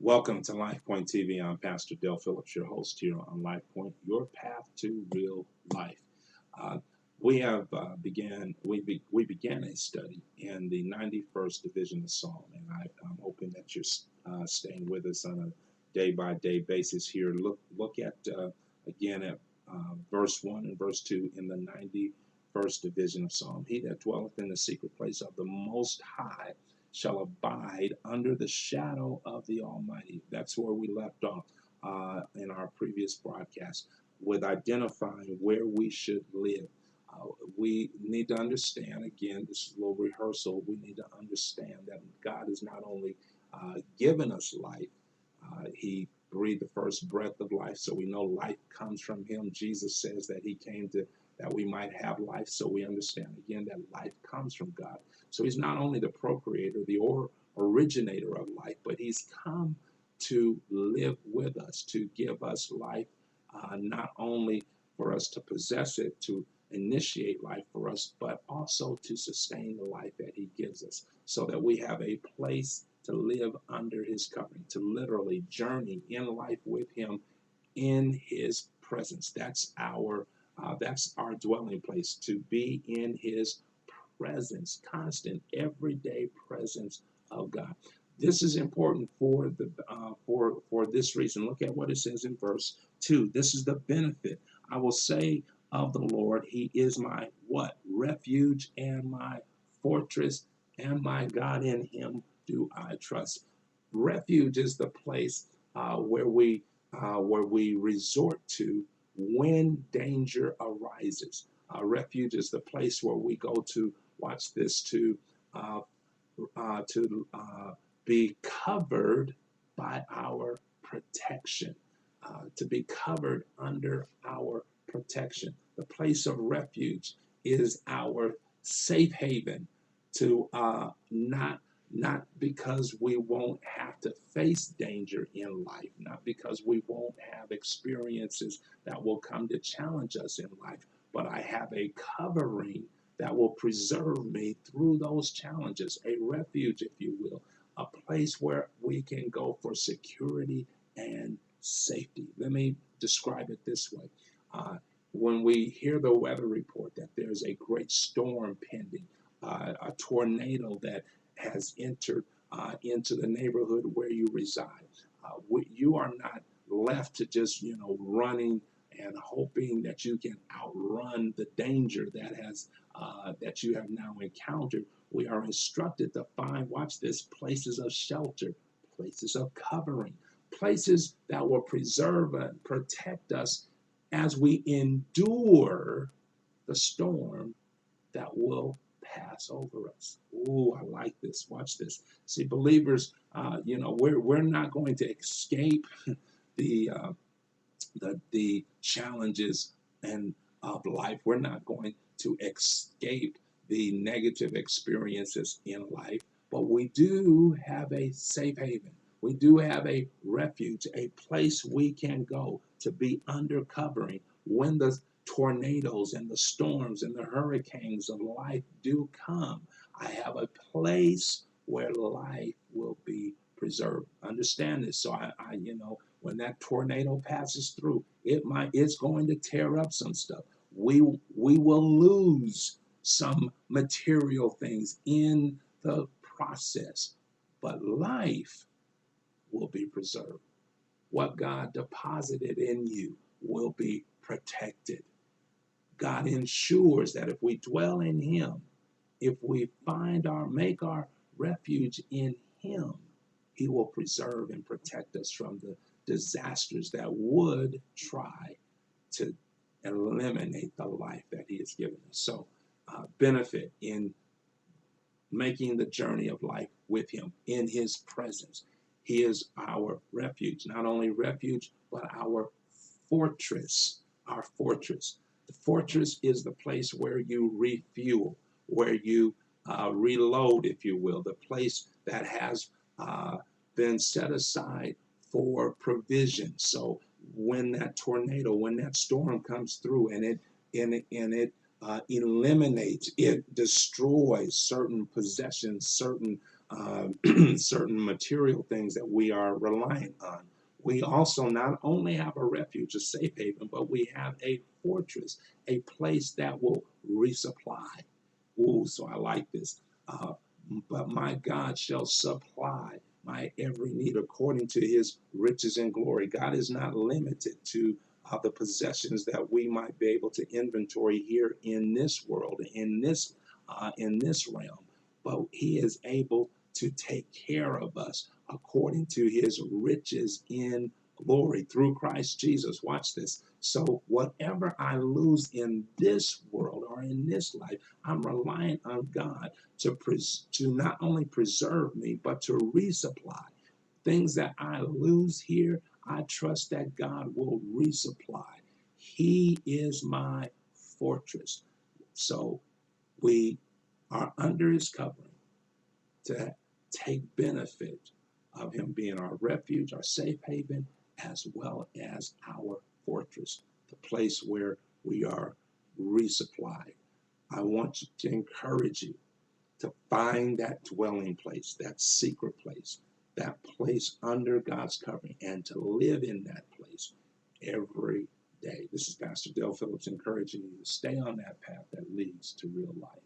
Welcome to LifePoint TV. I'm Pastor Del Phillips, your host here on LifePoint, your path to real life. Uh, we began a study in the 91st division of Psalm, and I'm hoping that you're staying with us on a day by day basis here. Look at again at verse 1 and verse 2 in the 91st division of Psalm. He that dwelleth in the secret place of the Most High shall abide under the shadow of the Almighty. That's where we left off in our previous broadcast with identifying where we should live. We need to understand, again, this is a little rehearsal, we need to understand that God has not only given us life, He breathed the first breath of life, so we know life comes from Him. Jesus says that He came to that we might have life, so we understand again that life comes from God. So He's not only the procreator, the originator of life, but He's come to live with us, to give us life, not only for us to possess it, to initiate life for us, but also to sustain the life that He gives us, so that we have a place to live under His covering, to literally journey in life with Him in His presence. That's our dwelling place, to be in His presence, constant, everyday presence of God. This is important for this reason. Look at what it says in verse 2. This is the benefit. I will say of the Lord, He is my what? Refuge and my fortress and my God. In Him do I trust. Refuge is the place where we resort to when danger arises. Refuge is the place where we go to, watch this, uh, be covered by our protection, to be covered under our protection. The place of refuge is our safe haven, to not because we won't have to face danger in life, not because we won't have experiences that will come to challenge us in life, but I have a covering that will preserve me through those challenges, a refuge, if you will, a place where we can go for security and safety. Let me describe it this way. When we hear the weather report that there's a great storm pending, a tornado that has entered into the neighborhood where you reside, you are not left to just, running and hoping that you can outrun the danger that you have now encountered. We are instructed to find, watch this, places of shelter, places of covering, places that will preserve and protect us as we endure the storm that will pass over us. Oh, I like this. Watch this. See, believers, we're not going to escape the the challenges and of life. We're not going to escape the negative experiences in life, but we do have a safe haven. We do have a refuge, a place we can go to be under covering when the tornadoes and the storms and the hurricanes of life do come. I have a place where life will be preserved. Understand this. So when that tornado passes through, it's going to tear up some stuff. We will lose some material things in the process, but life will be preserved. What God deposited in you will be protected. God ensures that if we dwell in Him, if we make our refuge in Him, He will preserve and protect us from the disasters that would try to eliminate the life that He has given us. So, benefit in making the journey of life with Him in His presence. He is our refuge, not only refuge, but our fortress. Our fortress. The fortress is the place where you refuel, where you reload, if you will, the place that has been set aside for provision. So when that tornado, when that storm comes through and it eliminates, it destroys certain possessions, certain certain material things that we are reliant on. We also not only have a refuge, a safe haven, but we have a fortress, a place that will resupply. Ooh, so I like this. Uh, but my God shall supply my every need according to his riches and glory. God is not limited to the possessions that we might be able to inventory here in this world, in this realm, but he is able to take care of us according to his riches in glory through Christ Jesus. Watch this. So whatever I lose in this world or in this life, I'm reliant on God to not only preserve me, but to resupply. Things that I lose here, I trust that God will resupply. He is my fortress. So we are under his covering to take benefit of him being our refuge, our safe haven, as well as our fortress, the place where we are resupplied. I want to encourage you to find that dwelling place, that secret place, that place under God's covering, and to live in that place every day. This is Pastor Dale Phillips encouraging you to stay on that path that leads to real life.